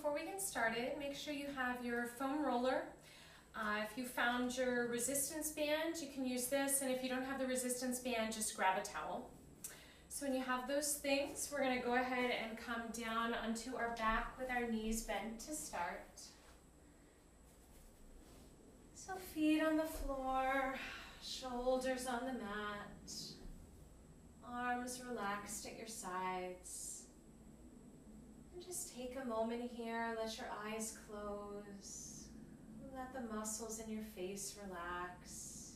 before we get started, make sure you have your foam roller. If you found your resistance band, you can use this, and if you don't have the resistance band, just grab a towel. So when you have those things, we're going to go ahead and come down onto our back with our knees bent to start. So feet on the floor, shoulders on the mat, arms relaxed at your sides. And just take a moment here, let your eyes close, let the muscles in your face relax.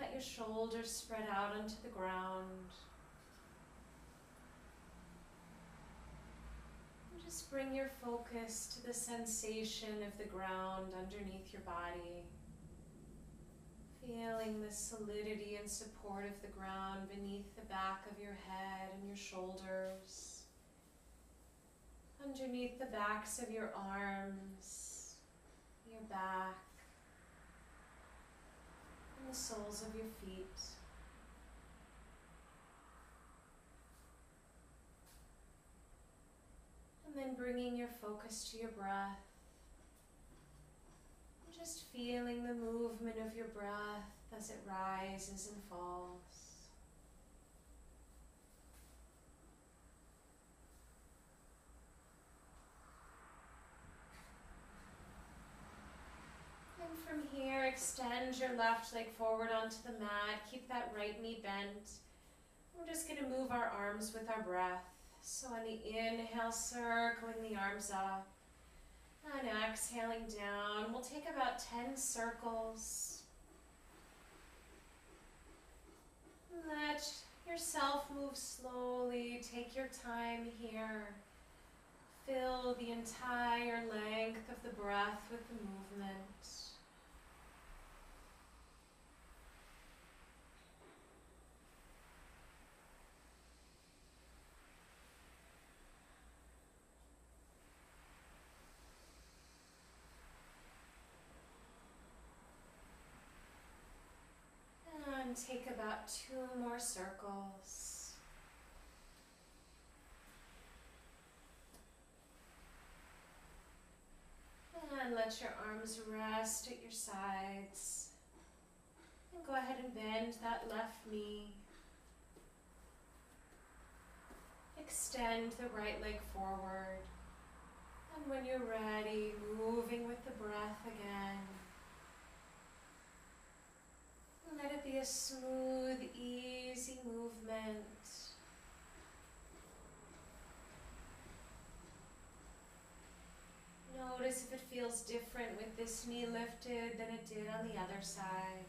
Let your shoulders spread out onto the ground. And just bring your focus to the sensation of the ground underneath your body. Feeling the solidity and support of the ground beneath the back of your head and your shoulders. Underneath the backs of your arms, your back, and the soles of your feet. And then bringing your focus to your breath. And just feeling the movement of your breath as it rises and falls. And from here, extend your left leg forward onto the mat. Keep that right knee bent. We're just going to move our arms with our breath. So on the inhale, circling the arms up. And exhaling down. We'll take about 10 circles. Let yourself move slowly. Take your time here. Fill the entire length of the breath with the movement. And take about 2 more circles. And let your arms rest at your sides. And go ahead and bend that left knee. Extend the right leg forward. And when you're ready, moving with the breath again. Let it be a smooth, easy movement. Notice if it feels different with this knee lifted than it did on the other side.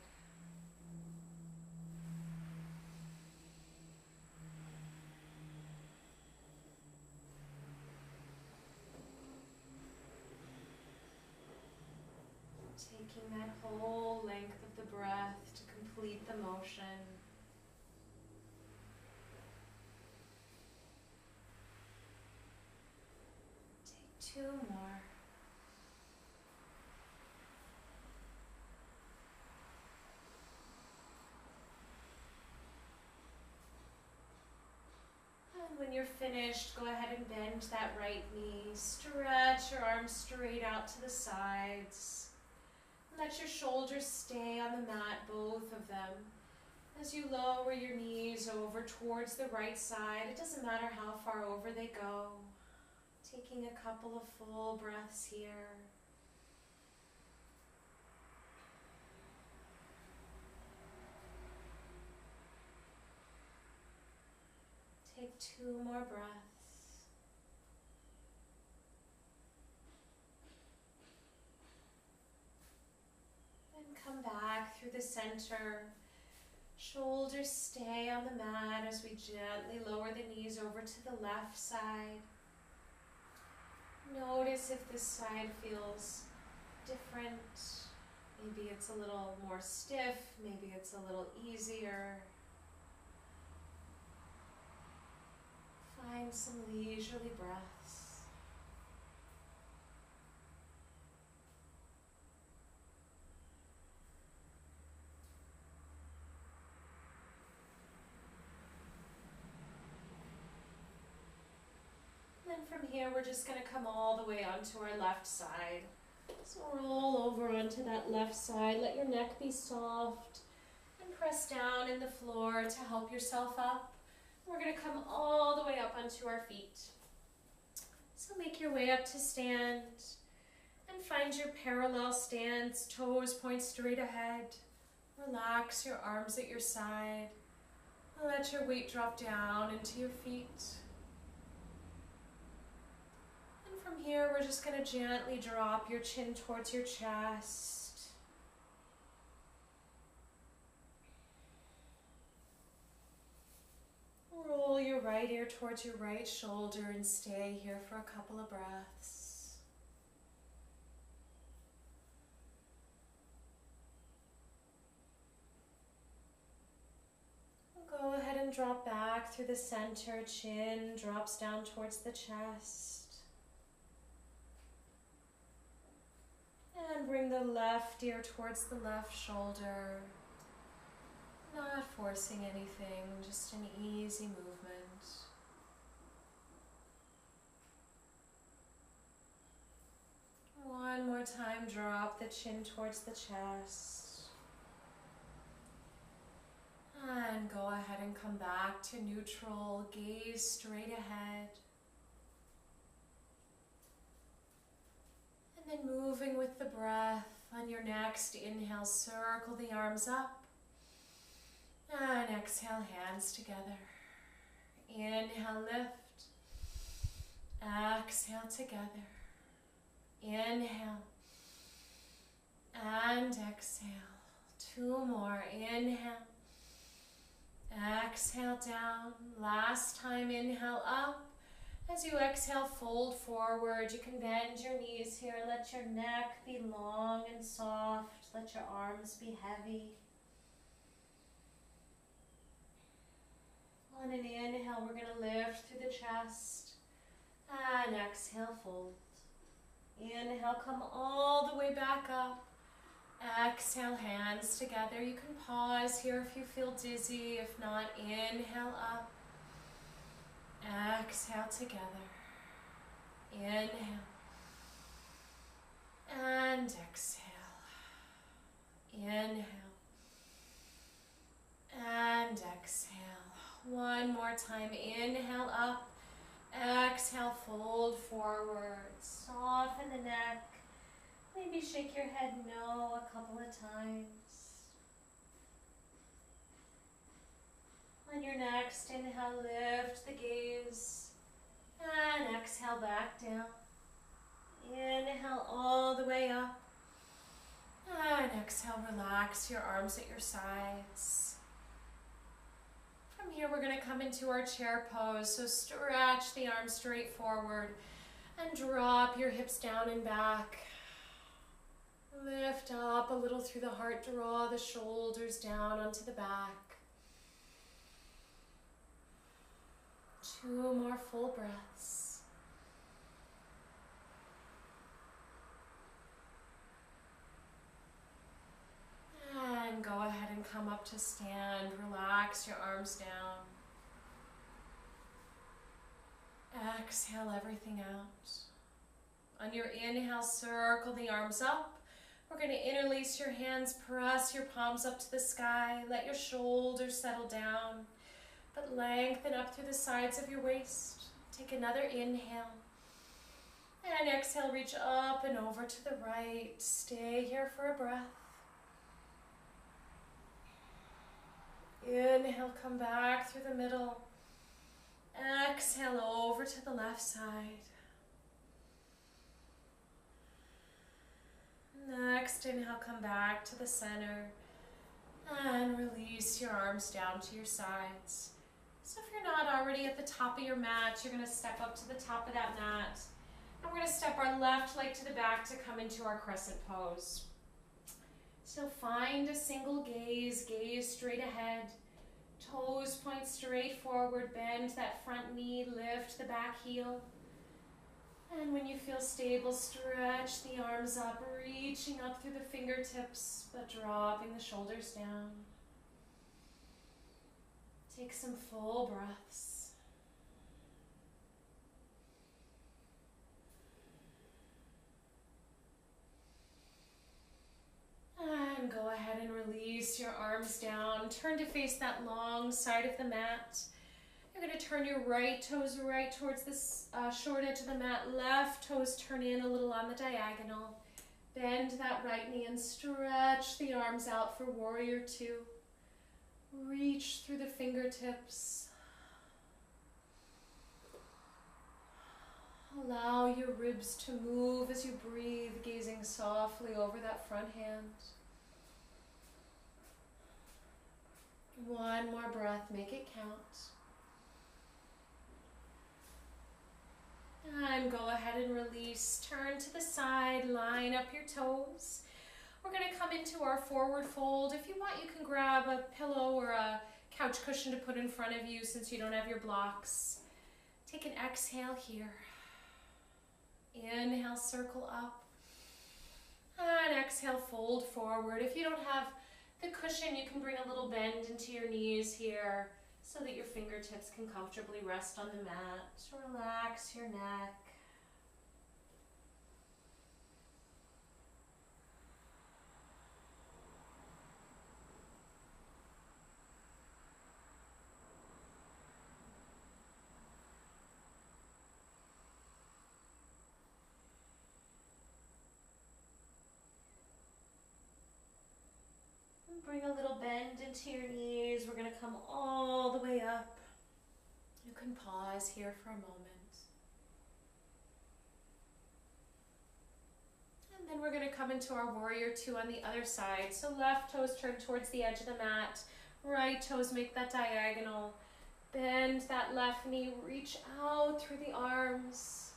Taking that whole length of the breath to complete the motion. Take 2 more. And when you're finished, go ahead and bend that right knee. Stretch your arms straight out to the sides. Let your shoulders stay on the mat, both of them. As you lower your knees over towards the right side, it doesn't matter how far over they go. Taking a couple of full breaths here. Take 2 more breaths. And come back through the center. Shoulders stay on the mat as we gently lower the knees over to the left side. Notice if this side feels different. Maybe it's a little more stiff, maybe it's a little easier. Find some leisurely breaths. from here, we're just going to come all the way onto our left side. So roll over onto that left side. Let your neck be soft. And press down in the floor to help yourself up. We're going to come all the way up onto our feet. So make your way up to stand. And find your parallel stance. Toes point straight ahead. Relax your arms at your side. Let your weight drop down into your feet. From here, we're just going to gently drop your chin towards your chest. Roll your right ear towards your right shoulder and stay here for a couple of breaths. Go ahead and drop back through the center. Chin drops down towards the chest. And bring the left ear towards the left shoulder. Not forcing anything, just an easy movement. One more time, drop the chin towards the chest. And go ahead and come back to neutral, gaze straight ahead. And then moving with the breath, on your next inhale, circle the arms up. And exhale, hands together. Inhale, lift. Exhale, together. Inhale. And exhale. Two more. Inhale. Exhale, down. Last time, inhale, up. As you exhale, fold forward. You can bend your knees here. Let your neck be long and soft. Let your arms be heavy. On an inhale, we're going to lift through the chest. And exhale, fold. Inhale, come all the way back up. Exhale, hands together. You can pause here if you feel dizzy. If not, inhale up. Exhale together. Inhale. And exhale. Inhale. And exhale. One more time. Inhale up. Exhale, fold forward. Soften the neck. Maybe shake your head no a couple of times. On your next inhale, lift the gaze. And exhale, back down. Inhale all the way up. And exhale, relax your arms at your sides. From here, we're going to come into our chair pose. So stretch the arms straight forward and drop your hips down and back. Lift up a little through the heart, draw the shoulders down onto the back. Two more full breaths. And go ahead and come up to stand. Relax your arms down. Exhale everything out. On your inhale, circle the arms up. We're going to interlace your hands, press your palms up to the sky. Let your shoulders settle down, but lengthen up through the sides of your waist. Take another inhale. And exhale, reach up and over to the right. Stay here for a breath. Inhale, come back through the middle. Exhale, over to the left side. Next inhale, come back to the center. And release your arms down to your sides. So if you're not already at the top of your mat, you're going to step up to the top of that mat. And we're going to step our left leg to the back to come into our crescent pose. So find a single gaze, gaze straight ahead. Toes point straight forward, bend that front knee, lift the back heel. And when you feel stable, stretch the arms up, reaching up through the fingertips, but dropping the shoulders down. Take some full breaths. release your arms down. Turn to face that long side of the mat. You're going to turn your right toes right towards this short edge of the mat. Left toes turn in a little on the diagonal. Bend that right knee and stretch the arms out for warrior two. Reach through the fingertips. Allow your ribs to move as you breathe, gazing softly over that front hand. One more breath, make it count. And go ahead and release. Turn to the side, line up your toes. We're going to come into our forward fold. If you want, you can grab a pillow or a couch cushion to put in front of you since you don't have your blocks. Take an exhale here. Inhale, circle up. And exhale, fold forward. If you don't have the cushion, you can bring a little bend into your knees here so that your fingertips can comfortably rest on the mat. Relax your neck. Bring a little bend into your knees. We're going to come all the way up. You can pause here for a moment. And then we're going to come into our warrior two on the other side. So left toes turn towards the edge of the mat. Right toes make that diagonal. Bend that left knee. Reach out through the arms.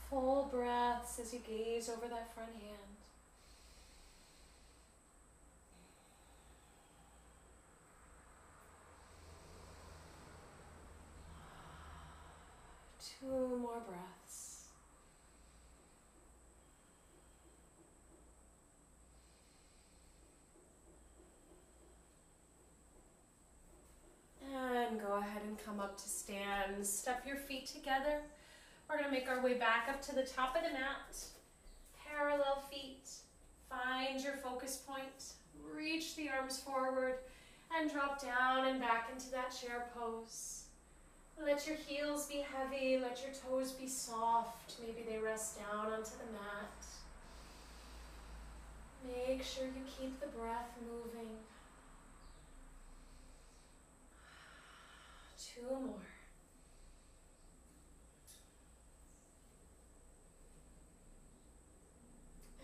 Full breaths as you gaze over that front hand. Two more breaths. And go ahead and come up to stand. Step your feet together. We're going to make our way back up to the top of the mat. Parallel feet. Find your focus point. Reach the arms forward and drop down and back into that chair pose. Let your heels be heavy, let your toes be soft. Maybe they rest down onto the mat. Make sure you keep the breath moving. Two more.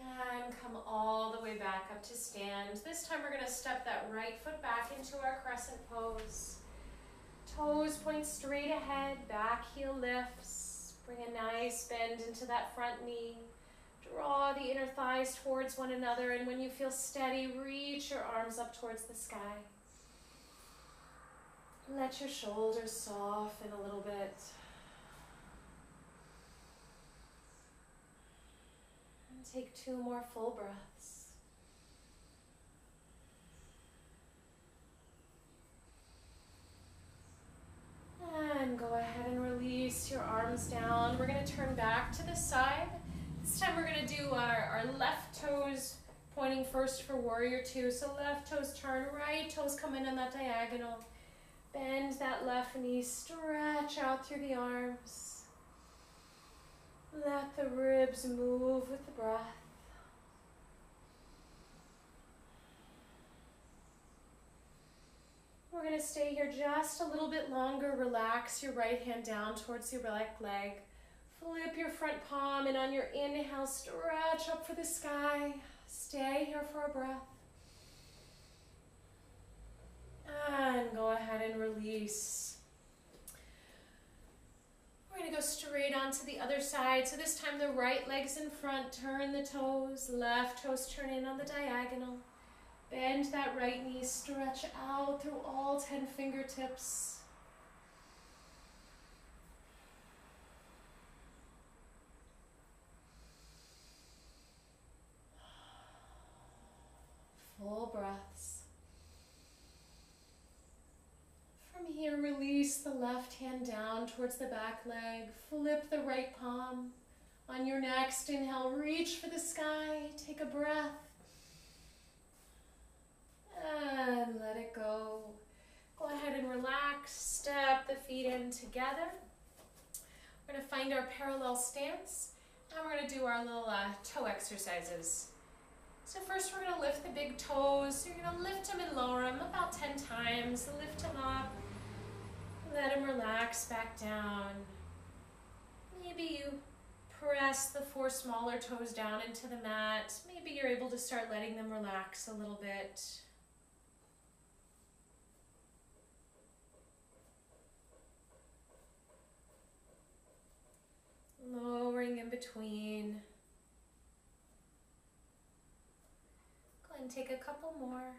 And come all the way back up to stand. This time we're going to step that right foot back into our crescent pose. Toes point straight ahead, back heel lifts. Bring a nice bend into that front knee. Draw the inner thighs towards one another, and when you feel steady, reach your arms up towards the sky. Let your shoulders soften a little bit. And take two more full breaths. And go ahead and release your arms down. We're going to turn back to the side. This time we're going to do our left toes pointing first for warrior two. So left toes turn, right toes come in on that diagonal. Bend that left knee, stretch out through the arms. Let the ribs move with the breath. We're going to stay here just a little bit longer. Relax your right hand down towards your left leg. Flip your front palm, and on your inhale, stretch up for the sky. Stay here for a breath. And go ahead and release. We're going to go straight onto the other side. So this time the right leg's in front. Turn the toes. Left toes turn in on the diagonal. Bend that right knee. Stretch out through all 10 fingertips. Full breaths. From here, release the left hand down towards the back leg. Flip the right palm. On your next inhale, reach for the sky. Take a breath. And let it go. Go ahead and relax. Step the feet in together. We're going to find our parallel stance. And we're going to do our little toe exercises. So first we're going to lift the big toes. So you're going to lift them and lower them about 10 times. Lift them up. Let them relax back down. Maybe you press the 4 smaller toes down into the mat. Maybe you're able to start letting them relax a little bit. Lowering in between. Go ahead and take a couple more.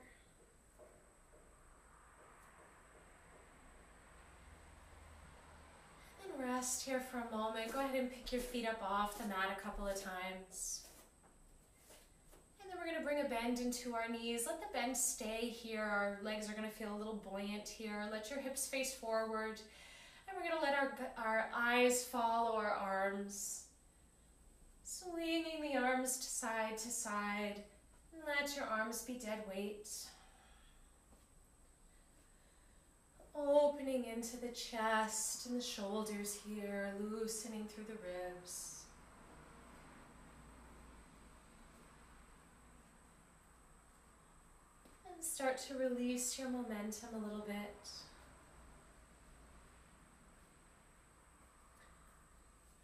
And rest here for a moment. Go ahead and pick your feet up off the mat a couple of times. And then we're going to bring a bend into our knees. Let the bend stay here. Our legs are going to feel a little buoyant here. Let your hips face forward. And we're going to let our eyes follow our arms. Swinging the arms to side. Let your arms be dead weight. Opening into the chest and the shoulders here, loosening through the ribs. And start to release your momentum a little bit.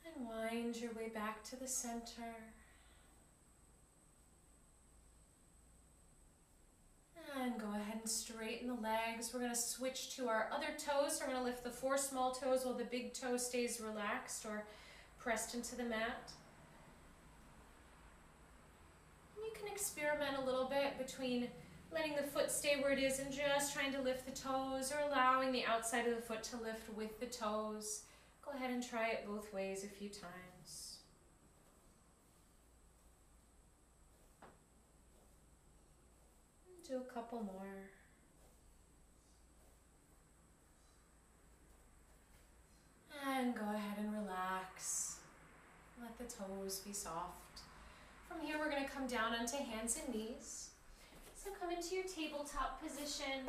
And wind your way back to the center. And go ahead and straighten the legs. We're going to switch to our other toes. So we're going to lift the 4 small toes while the big toe stays relaxed or pressed into the mat. And you can experiment a little bit between letting the foot stay where it is and just trying to lift the toes, or allowing the outside of the foot to lift with the toes. Go ahead and try it both ways a few times. Do a couple more. And go ahead and relax. Let the toes be soft. From here, we're going to come down onto hands and knees. So come into your tabletop position.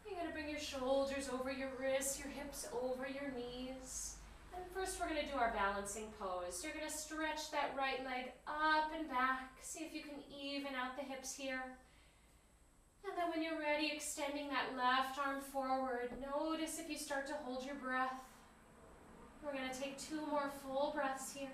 You're going to bring your shoulders over your wrists, your hips over your knees. And first, we're going to do our balancing pose. You're going to stretch that right leg up and back. See if you can even out the hips here. And then when you're ready, extending that left arm forward. Notice if you start to hold your breath. We're going to take 2 more full breaths here.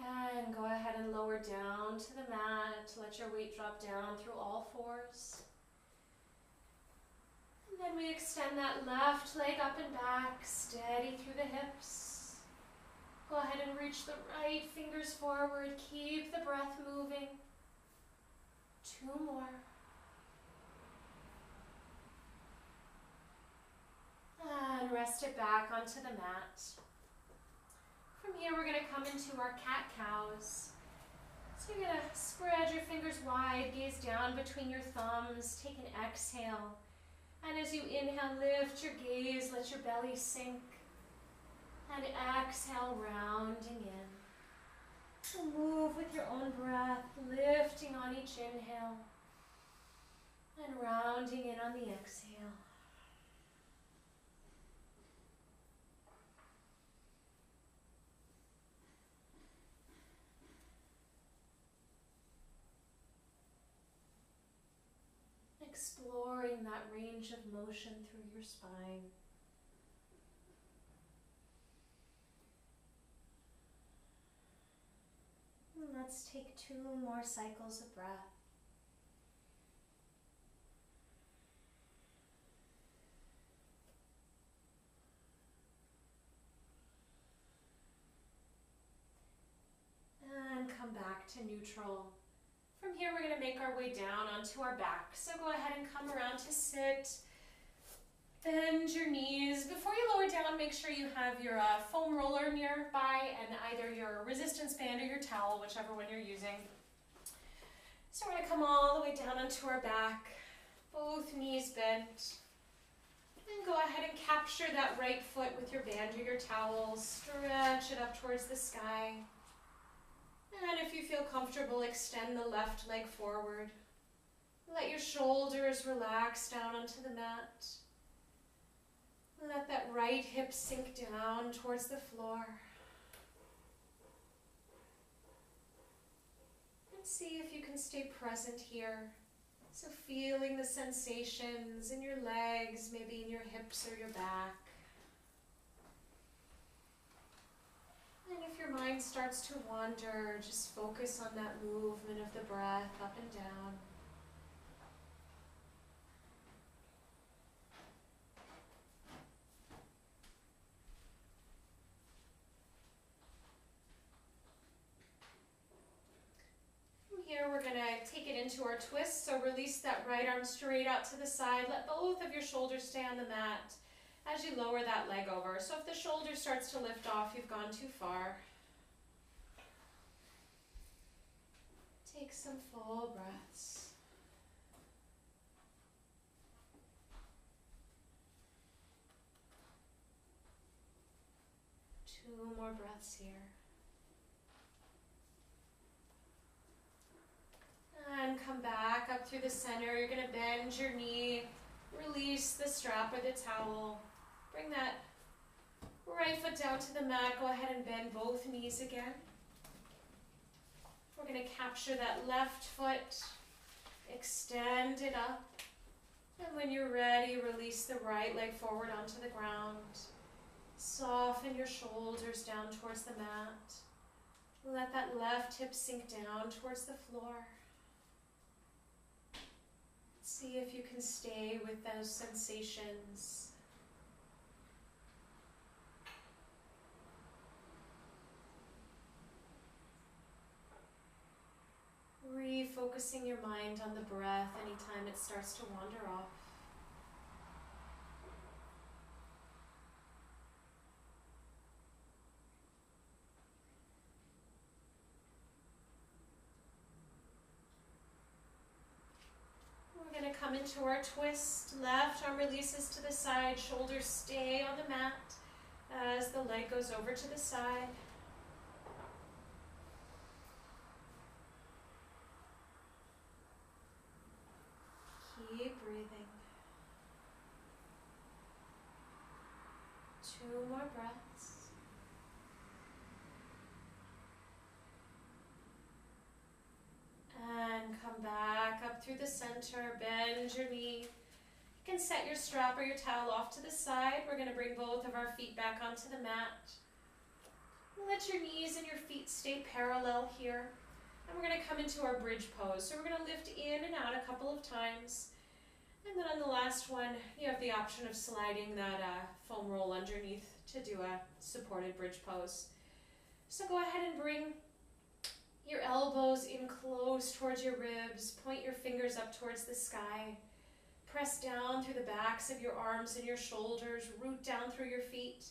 And go ahead and lower down to the mat. Let your weight drop down through all 4s. And then we extend that left leg up and back, steady through the hips. Go ahead and reach the right fingers forward. Keep the breath moving. 2 more. And rest it back onto the mat. From here, we're going to come into our cat-cows. So you're going to spread your fingers wide, gaze down between your thumbs, take an exhale. And as you inhale, lift your gaze, let your belly sink. And exhale, rounding in. So move with your own breath, lifting on each inhale. And rounding in on the exhale. Exploring that range of motion through your spine. And let's take 2 more cycles of breath. And come back to neutral. From here, we're going to make our way down onto our back. So go ahead and come around to sit. Bend your knees. Before you lower down, make sure you have your foam roller nearby and either your resistance band or your towel, whichever one you're using. So we're going to come all the way down onto our back. Both knees bent. And go ahead and capture that right foot with your band or your towel. Stretch it up towards the sky. And if you feel comfortable, extend the left leg forward. Let your shoulders relax down onto the mat. Let that right hip sink down towards the floor. And see if you can stay present here. So feeling the sensations in your legs, maybe in your hips or your back. And if your mind starts to wander, just focus on that movement of the breath up and down. From here, we're going to take it into our twist. So release that right arm straight out to the side. Let both of your shoulders stay on the mat as you lower that leg over. So if the shoulder starts to lift off, you've gone too far. Take some full breaths. Two more breaths here. And come back up through the center. You're going to bend your knee, release the strap or the towel. Bring that right foot down to the mat. Go ahead and bend both knees again. We're going to capture that left foot, extend it up. And when you're ready, release the right leg forward onto the ground. Soften your shoulders down towards the mat. Let that left hip sink down towards the floor. See if you can stay with those sensations. Refocusing your mind on the breath anytime it starts to wander off. We're going to come into our twist. Left arm releases to the side, shoulders stay on the mat as the leg goes over to the side. Keep breathing. Two more breaths. And come back up through the center. Bend your knee. You can set your strap or your towel off to the side. We're going to bring both of our feet back onto the mat. Let your knees and your feet stay parallel here. And we're going to come into our bridge pose. So we're going to lift in and out a couple of times. And then on the last one, you have the option of sliding that foam roll underneath to do a supported bridge pose. So go ahead and bring your elbows in close towards your ribs. Point your fingers up towards the sky. Press down through the backs of your arms and your shoulders. Root down through your feet.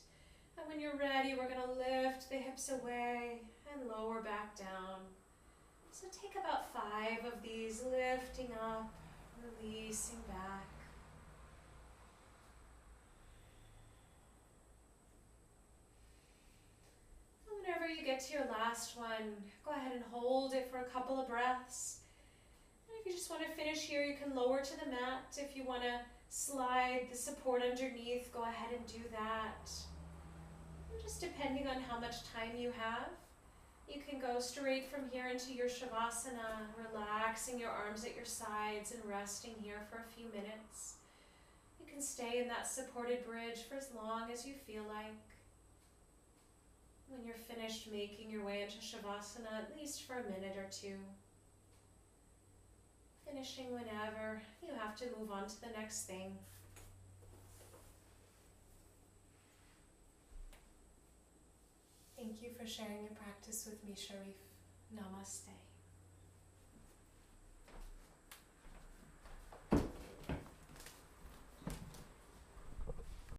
And when you're ready, we're going to lift the hips away and lower back down. So take about 5 of these, lifting up, releasing back. And whenever you get to your last one, go ahead and hold it for a couple of breaths. And if you just want to finish here, you can lower to the mat. If you want to slide the support underneath, go ahead and do that. And just depending on how much time you have, you can go straight from here into your Shavasana, relaxing your arms at your sides and resting here for a few minutes. You can stay in that supported bridge for as long as you feel like. When you're finished making your way into Shavasana, at least for a minute or two. Finishing whenever you have to move on to the next thing. Thank you for sharing your practice with me, Sharif. Namaste.